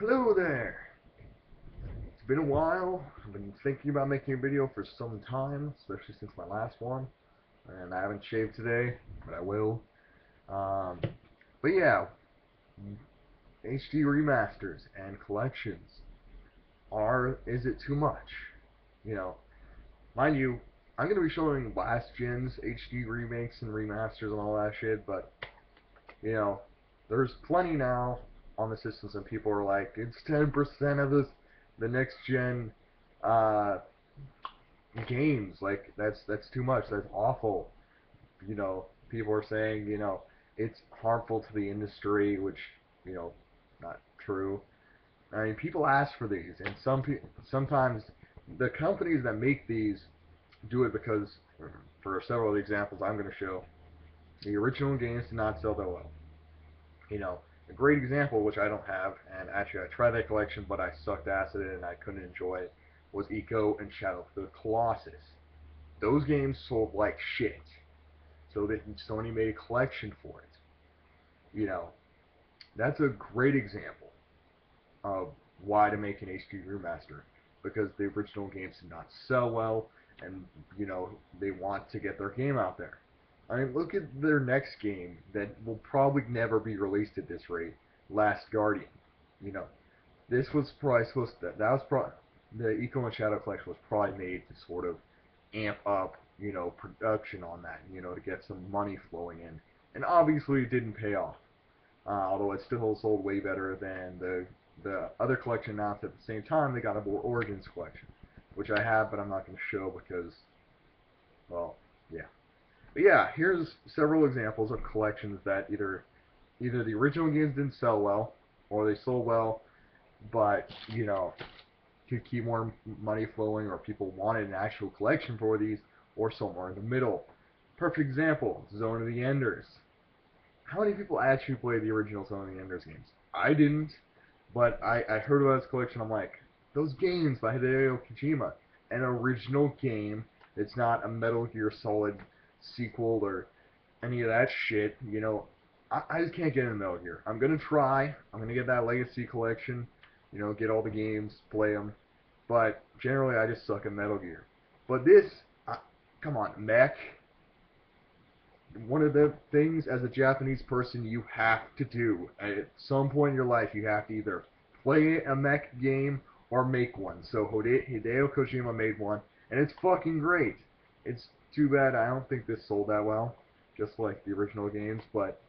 Hello there! It's been a while. I've been thinking about making a video for some time, especially since my last one. And I haven't shaved today, but I will. Um, but yeah, HD remasters and collections is it too much? You know, mind you, I'm going to be showing last gen's HD remakes and remasters and all that shit, but, you know, there's plenty now on the systems and people are like, it's 10% of the next gen uh, games. Like that's too much. That's awful. People are saying it's harmful to the industry, which you know not true. I mean, people ask for these, and sometimes the companies that make these do it because, for several of the examples I'm going to show, the original games did not sell that well. You know, a great example, which I don't have, and actually I tried that collection, but I sucked ass at it and I couldn't enjoy it, was Eco and Shadow of the Colossus. Those games sold like shit. So that Sony made a collection for it. You know, that's a great example of why to make an HD remaster, because the original games did not sell well, and they want to get their game out there. I mean, look at their next game that will probably never be released at this rate, Last Guardian. You know, this was probably supposed to, that was probably the Eco and Shadow collection was probably made to sort of amp up, production on that, to get some money flowing in. And obviously it didn't pay off. Although it still sold way better than the other collection announced at the same time, the God of War Origins collection, which I have, but I'm not going to show because, well, yeah. But yeah, here's several examples of collections that either the original games didn't sell well, or they sold well, but to keep more money flowing, or people wanted an actual collection for these, or somewhere in the middle. Perfect example, Zone of the Enders. How many people actually played the original Zone of the Enders games? I didn't, but I heard about this collection. I'm like, those games by Hideo Kojima, an original game. It's not a Metal Gear Solid sequel or any of that shit. I just can't get into Metal Gear. I'm gonna try. I'm gonna get that Legacy collection. Get all the games, play them. But generally, I just suck at Metal Gear. But this, come on, mech. One of the things as a Japanese person you have to do at some point in your life, you have to either play a mech game or make one. So Hideo Kojima made one, and it's fucking great. It's too bad I don't think this sold that well, just like the original games. But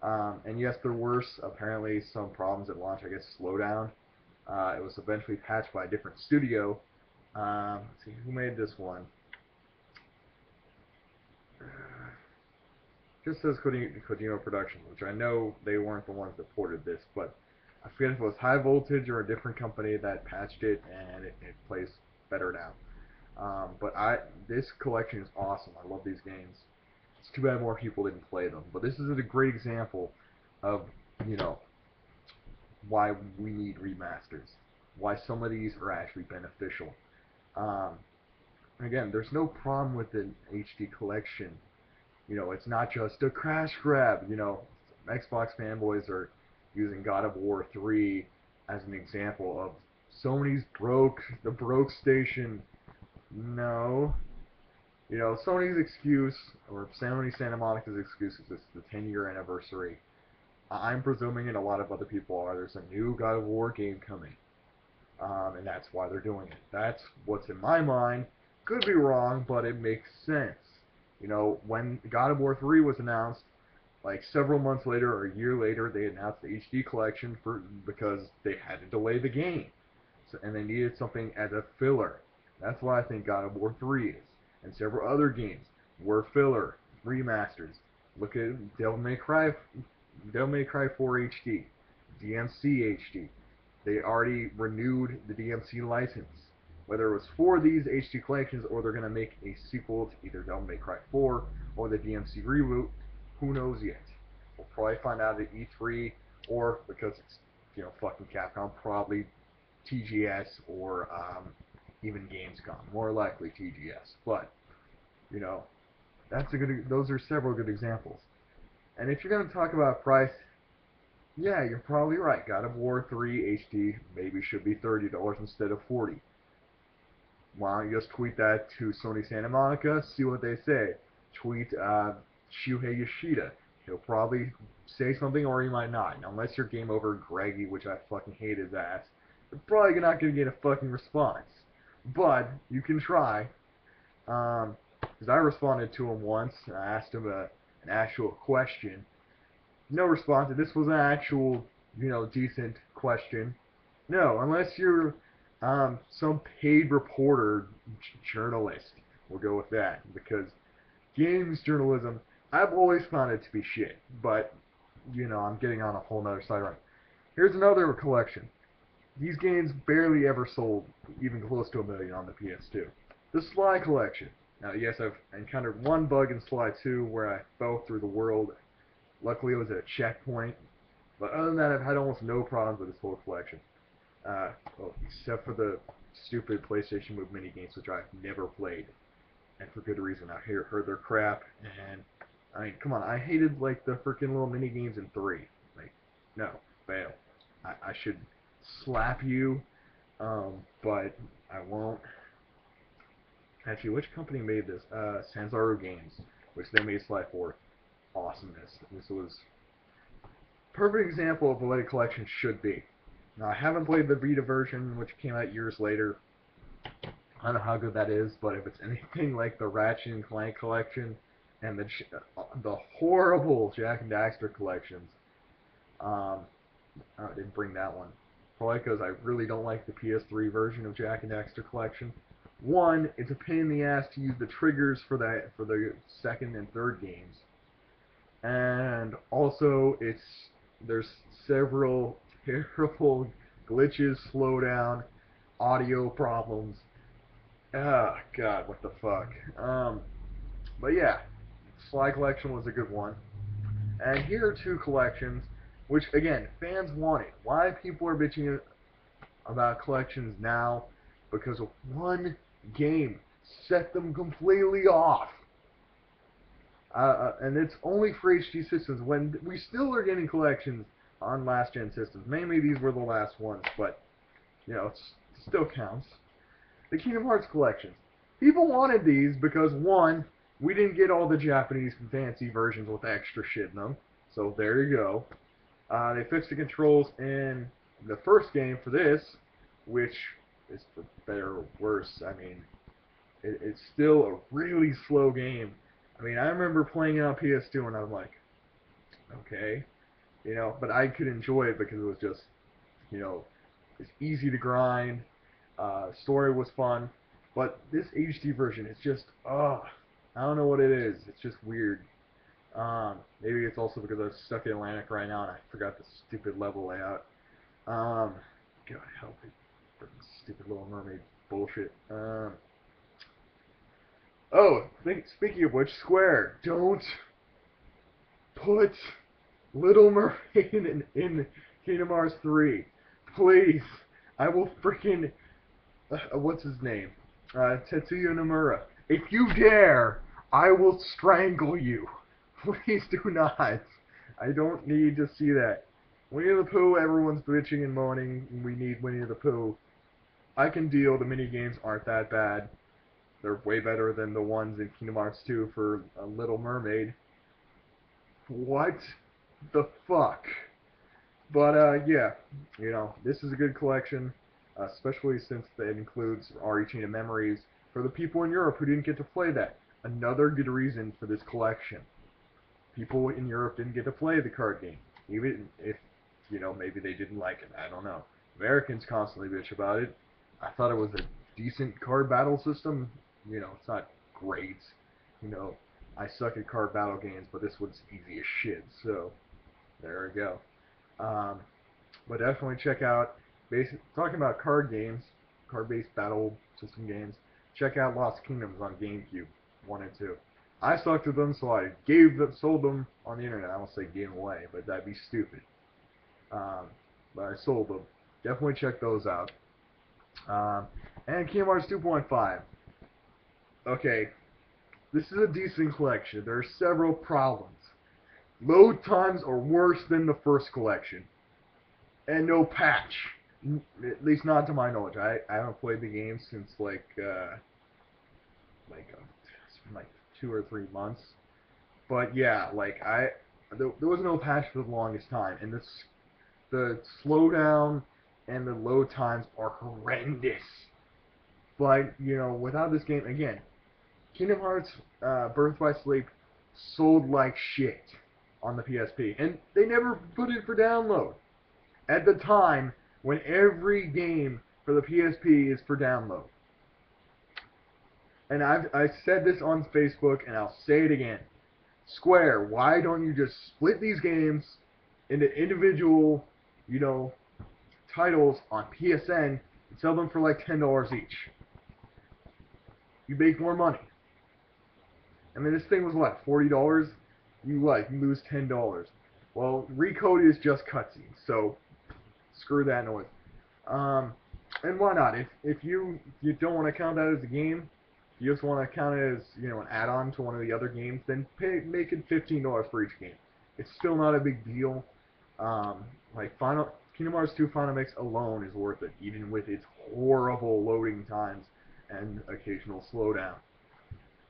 and yes, there were apparently some problems at launch. I guess slowdown. It was eventually patched by a different studio. Let's see who made this one. Just says Kojima Productions, which I know they weren't the ones that ported this, but I forget if it was High Voltage or a different company that patched it, and it plays better now. But this collection is awesome. I love these games. It's too bad more people didn't play them, but this is a great example of you know why we need remasters, why some of these are actually beneficial. Um, again, there's no problem with an HD collection. It's not just a crash grab. Xbox fanboys are using God of War 3 as an example of Sony's the broke station. No. Sony's excuse, or Sony Santa Monica's excuse, is it's the 10-year anniversary. I'm presuming, and a lot of other people are, there's a new God of War game coming. And that's why they're doing it. That's what's in my mind. Could be wrong, but it makes sense. When God of War 3 was announced, like several months later or a year later, they announced the HD collection because they had to delay the game, and they needed something as a filler. That's why I think God of War 3 is, and several other games were filler remasters. Look at Devil May Cry 4 HD, DMC HD. They already renewed the DMC license. Whether it was for these HD collections or they're going to make a sequel to either Devil May Cry 4 or the DMC reboot, who knows yet? We'll probably find out at E3, or because it's fucking Capcom, probably TGS or even Gamescom. More likely TGS, but you know those are several good examples. And if you're going to talk about price, Yeah, you're probably right. God of War 3 HD maybe should be $30 instead of 40. Why don't you just tweet that to Sony Santa Monica, see what they say. Tweet Shuhei Yoshida. He'll probably say something or he might not. Now, unless you're Game Over Greggy, which I fucking hate his ass, you're probably not going to get a fucking response. But you can try. Because I responded to him once. I asked him an actual question. No response. This was an actual, decent question. No, unless you're some paid reporter journalist. We'll go with that because games journalism, I've always found it to be shit. But I'm getting on a whole nother side right. Here's another collection. These games barely ever sold even close to a million on the PS2. The Sly collection. Now, yes, I've encountered one bug in Sly 2 where I fell through the world. Luckily, it was at a checkpoint. But other than that, I've had almost no problems with this whole collection. Well, except for the stupid PlayStation Move mini games, which I've never played, and for good reason. I heard they're crap, and I mean, come on, I hated like the freaking little mini games in 3. Like, no, fail. I should slap you, but I won't. Actually, which company made this? Sanzaru Games, which they made Sly 4. Awesomeness. This was perfect example of what a collection should be. Now, I haven't played the Vita version, which came out years later. I don't know how good that is, but if it's anything like the Ratchet and Clank collection and the horrible Jak and Daxter collections, um, I didn't bring that one. Probably because I really don't like the PS3 version of Jak and Daxter collection. One, it's a pain in the ass to use the triggers for the second and third games, and also there's several terrible glitches, slowdown, audio problems. Ah, God, what the fuck. But yeah, Sly Collection was a good one. And here are two collections, which again, fans wanted. Why people are bitching about collections now? Because of one game set them completely off. And it's only for HD systems when we still are getting collections on last gen systems. Mainly these were the last ones, but it still counts. The Kingdom Hearts collections. People wanted these because one, we didn't get all the Japanese fancy versions with extra shit in them, so there you go. They fixed the controls in the first game for this, which is for better or worse. I mean, it's still a really slow game. I mean, I remember playing it on PS2 and I'm like, okay, but I could enjoy it because it was just, it's easy to grind. Story was fun, but this HD version is just, I don't know what it is. It's just weird. Maybe it's also because I'm stuck in Atlantic right now and I forgot the stupid level layout. God help it, stupid Little Mermaid bullshit. Speaking of which, Square, don't put Little Mermaid in Kingdom Hearts 3. Please. I will freaking... what's his name? Tetsuya Nomura. If you dare, I will strangle you. Please do not. I don't need to see that. Winnie the Pooh, everyone's bitching and moaning. We need Winnie the Pooh. I can deal. The mini games aren't that bad. They're way better than the ones in Kingdom Hearts 2 for Little Mermaid. What the fuck? But yeah, this is a good collection, especially since it includes RE Chain of Memories for the people in Europe who didn't get to play that. Another good reason for this collection. People in Europe didn't get to play the card game, even if maybe they didn't like it. I don't know. Americans constantly bitch about it. I thought it was a decent card battle system. It's not great. I suck at card battle games, but this one's easy as shit. So there we go. But definitely check out, talking about card games, card-based battle system games, check out Lost Kingdoms on GameCube 1 and 2. I sucked at them, so I sold them on the internet. I won't say gave them away, but that'd be stupid. But I sold them. Definitely check those out. And Kingdom Hearts 2.5. Okay, this is a decent collection. There are several problems. Load times are worse than the first collection. And no patch. At least not to my knowledge. I haven't played the game since it's been like 2 or 3 months. But yeah, there was no patch for the longest time, and the slowdown and the load times are horrendous. But without this game, again, Kingdom Hearts Birth by Sleep sold like shit on the PSP, and they never put it for download. At the time when every game for the PSP is for download. And I said this on Facebook, and I'll say it again. Square, why don't you just split these games into individual, titles on PSN and sell them for like $10 each? You make more money. I mean, this thing was what, $40? You lose $10. Well, Recode is just cutscenes, so screw that noise. And why not? If you don't want to count that as a game, you just want to count it as an add-on to one of the other games, then make it $15 for each game. It's still not a big deal. Kingdom Hearts 2 Final Mix alone is worth it, even with its horrible loading times and occasional slowdown.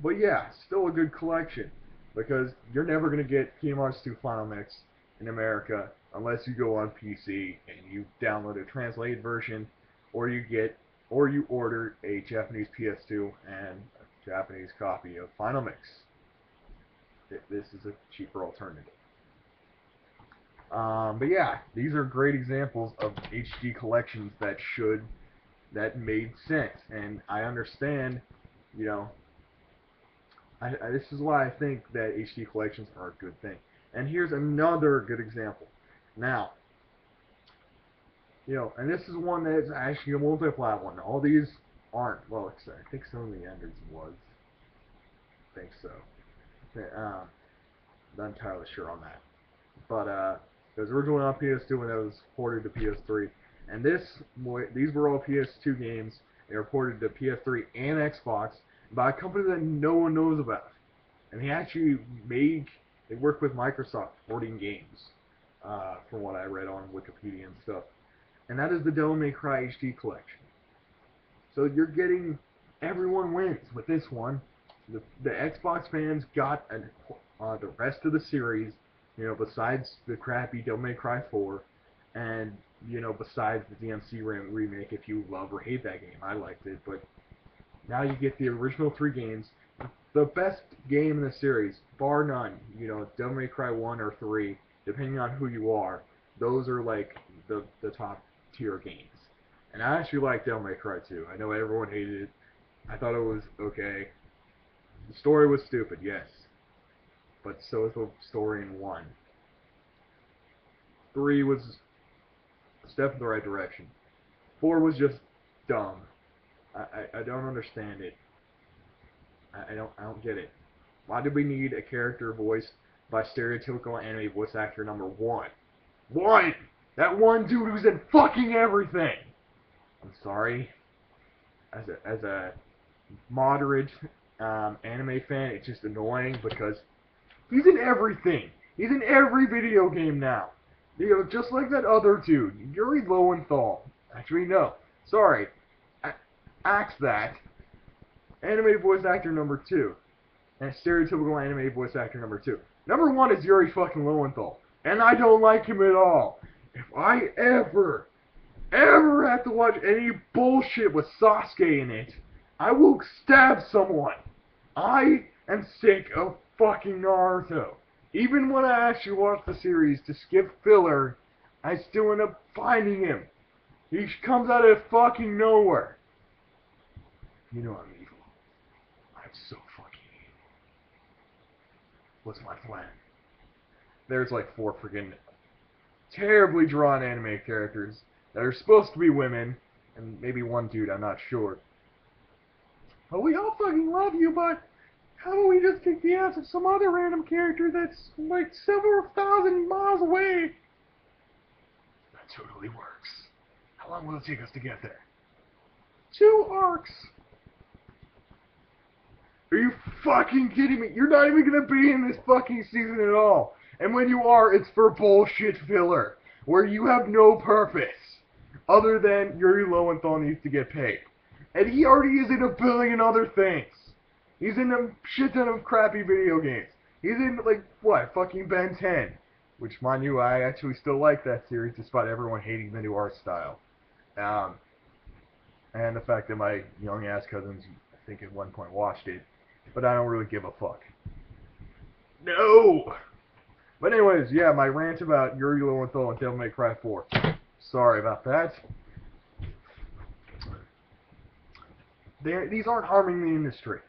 But yeah, still a good collection, because you're never going to get Kingdom Hearts 2 Final Mix in America unless you go on PC and you download a translated version, or you order a Japanese PS2 and a Japanese copy of Final Mix. This is a cheaper alternative. But yeah, these are great examples of HD collections that made sense, and I understand, this is why I think that HD collections are a good thing. And here's another good example. Now, and this is one that's actually a multi-plat one. All these aren't. Well, I think some of the Enders was. I think so. Not entirely sure on that. But it was originally on PS2 and it was ported to PS3. And these were all PS2 games. They were ported to PS3 and Xbox by a company that no one knows about. And they work with Microsoft porting games, from what I read on Wikipedia and stuff. And that is the Devil May Cry HD collection. So you're getting, everyone wins with this one. The Xbox fans got the rest of the series, besides the crappy Devil May Cry 4, and besides the DMC remake. If you love or hate that game, I liked it, but now you get the original 3 games. The best game in the series, bar none. Devil May Cry 1 or 3, depending on who you are. Those are like the top tier games. And I actually like Devil May Cry 2. I know everyone hated it. I thought it was okay. The story was stupid, yes. But so is the story in 1. 3 was a step in the right direction. 4 was just dumb. I don't understand it. I don't get it. Why did we need a character voiced by stereotypical anime voice actor number 1? That one dude who's in fucking everything! I'm sorry. As a moderate anime fan, it's just annoying because he's in everything. He's in every video game now. Just like that other dude, Yuri Lowenthal. Actually, no. Sorry. Axe that. Anime voice actor number 2. And stereotypical anime voice actor number 2. Number 1 is Yuri fucking Lowenthal. And I don't like him at all. If I ever have to watch any bullshit with Sasuke in it, I will stab someone. I am sick of fucking Naruto. Even when I actually watch the series to skip filler, I still end up finding him. He comes out of fucking nowhere. I'm evil. I'm so fucking evil. What's my plan? There's like 4 freaking terribly drawn anime characters that are supposed to be women, and maybe 1 dude, I'm not sure. But we all fucking love you, but how about we just kick the ass of some other random character that's like several thousand miles away? That totally works. How long will it take us to get there? 2 arcs. Are you fucking kidding me? You're not even gonna be in this fucking season at all. And when you are, it's for bullshit filler, where you have no purpose, other than Yuri Lowenthal needs to get paid. And he already is in a billion other things. He's in a shit ton of crappy video games. He's in, like, what, fucking Ben 10. Which, mind you, I actually still like that series, despite everyone hating the new art style. And the fact that my young-ass cousins, I think at one point, watched it. But I don't really give a fuck. No! But anyways, yeah, my rant about Yuri Lowenthal and Devil May Cry 4. Sorry about that. These aren't harming the industry.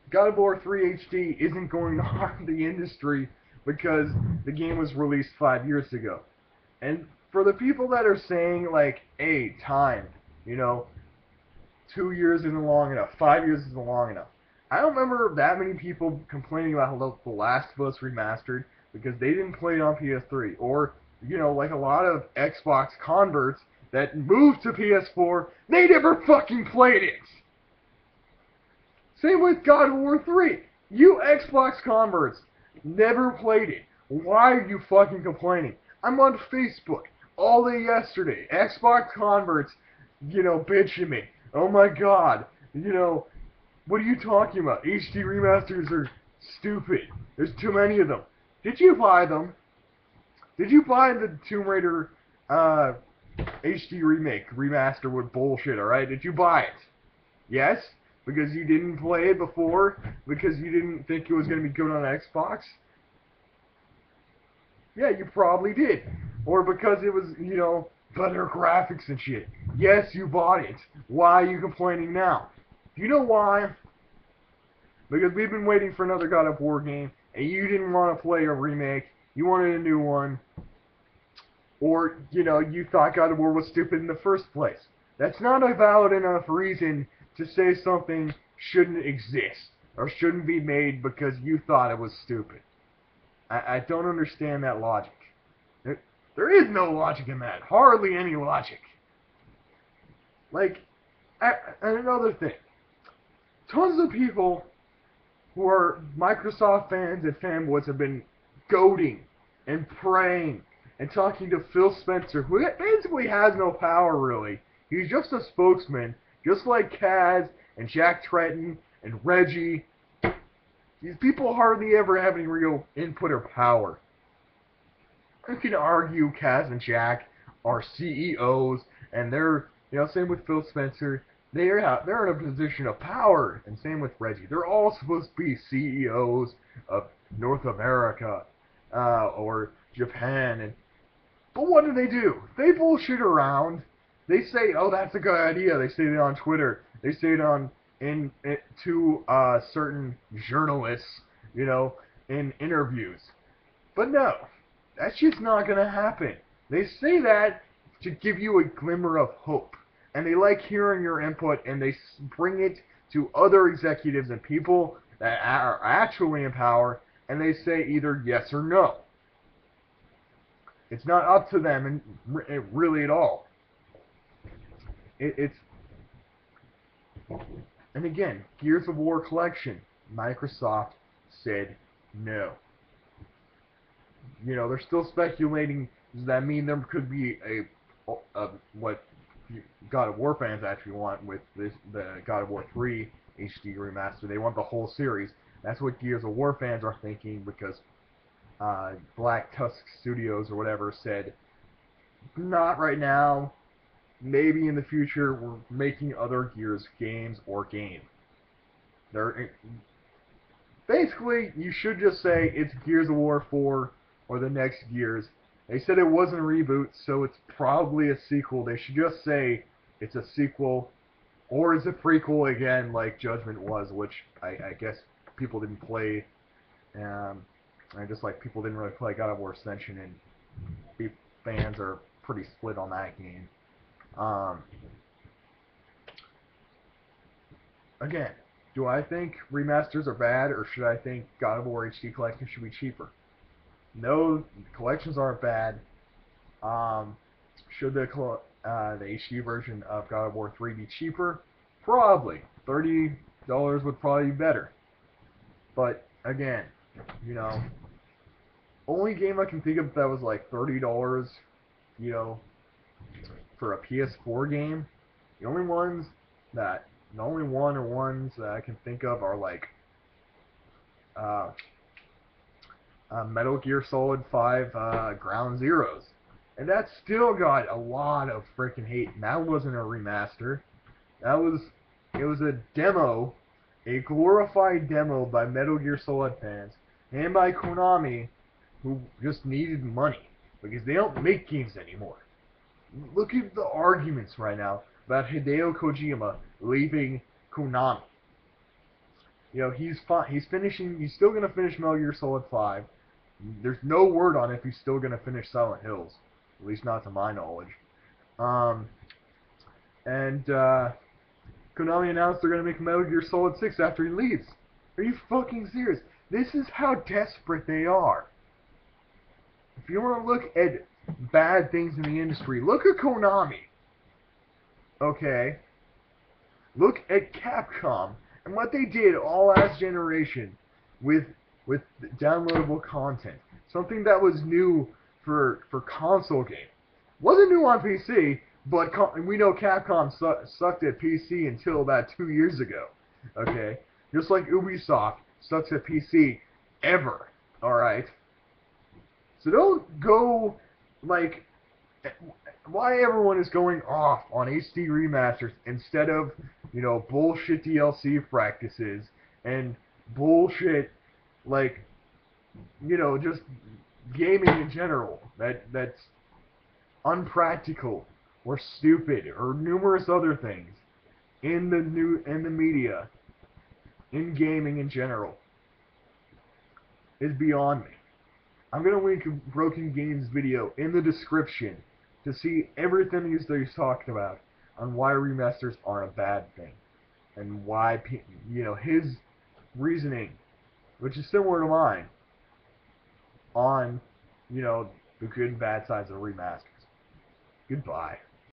God of War 3 HD isn't going to harm the industry because the game was released 5 years ago. And for the people that are saying, like, hey, time, 2 years isn't long enough, 5 years isn't long enough. I don't remember that many people complaining about The Last of Us Remastered because they didn't play it on PS3. Or, like a lot of Xbox converts that moved to PS4, they never fucking played it! Same with God of War 3. You Xbox converts never played it. Why are you fucking complaining? I'm on Facebook all day yesterday. Xbox converts, bitching me. Oh my god. What are you talking about? HD remasters are stupid. There's too many of them. Did you buy them? Did you buy the Tomb Raider HD remake, remaster with bullshit, alright? Did you buy it? Yes? Because you didn't play it before? Because you didn't think it was going to be good on Xbox? Yeah, you probably did. Or because it was, better graphics and shit. Yes, you bought it. Why are you complaining now? Do you know why? Because we've been waiting for another God of War game, and you didn't want to play a remake. You wanted a new one. Or, you thought God of War was stupid in the first place. That's not a valid enough reason to say something shouldn't exist, or shouldn't be made because you thought it was stupid. I don't understand that logic. There is no logic in that. Hardly any logic. Like, and another thing. Tons of people who are Microsoft fans and fanboys have been goading and praying and talking to Phil Spencer, who basically has no power, really. He's just a spokesman, just like Kaz and Jack Tretton and Reggie. These people hardly ever have any real input or power. You can argue Kaz and Jack are CEOs, and they're, same with Phil Spencer. They're in a position of power, and same with Reggie. They're all supposed to be CEOs of North America, or Japan, but what do? They bullshit around. They say, oh, that's a good idea. They say it on Twitter. They say it to certain journalists, in interviews. But no, that's just not going to happen. They say that to give you a glimmer of hope. And they like hearing your input, and they bring it to other executives and people that are actually in power, and they say either yes or no. It's not up to them really at all. And again, Gears of War Collection, Microsoft said no. They're still speculating. Does that mean there could be what God of War fans actually want with the God of War 3 HD remaster? They want the whole series. That's what Gears of War fans are thinking, because Black Tusk Studios or whatever said, not right now. Maybe in the future we're making other Gears games or game. Basically, you should just say it's Gears of War 4 or the next Gears. They said it wasn't a reboot, so it's probably a sequel. They should just say it's a sequel, or it's a prequel again, like Judgment was, which I guess people didn't play. And just like people didn't really play God of War Ascension, and fans are pretty split on that game. Again, do I think remasters are bad, or should I think God of War HD Collection should be cheaper? No, collections aren't bad. Should the HD version of God of War 3 be cheaper? Probably. $30 would probably be better. But, again, only game I can think of that was like $30, you know, for a PS4 game. The only ones that, the only one or ones that I can think of are like uh, Metal Gear Solid 5 Ground Zeroes. And that still got a lot of freaking hate. And that wasn't a remaster. That was, it was a demo, a glorified demo by Metal Gear Solid fans and by Konami, who just needed money because they don't make games anymore. Look at the arguments right now about Hideo Kojima leaving Konami. You know, he's finishing. He's still gonna finish Metal Gear Solid 5. There's no word on if he's still gonna finish Silent Hills, at least not to my knowledge. Um, and Konami announced they're gonna make Metal Gear Solid 6 after he leaves. Are you fucking serious? This is how desperate they are. If you want to look at bad things in the industry, look at Konami. Okay? Look at Capcom and what they did all last generation with downloadable content. Something that was new for console game. Wasn't new on PC, but we know Capcom sucked at PC until about 2 years ago. Okay? Just like Ubisoft sucks at PC ever. Alright? So don't go, like, why everyone is going off on HD remasters instead of, you know, bullshit DLC practices and bullshit, like, you know, just gaming in general that's unpractical or stupid or numerous other things in the media, in gaming in general, is beyond me. I'm going to link a Broken Games video in the description to see everything he's talking about on why remasters aren't a bad thing. And why, you know, his reasoning, which is similar to mine, on, you know, the good and bad sides of remasters. Goodbye.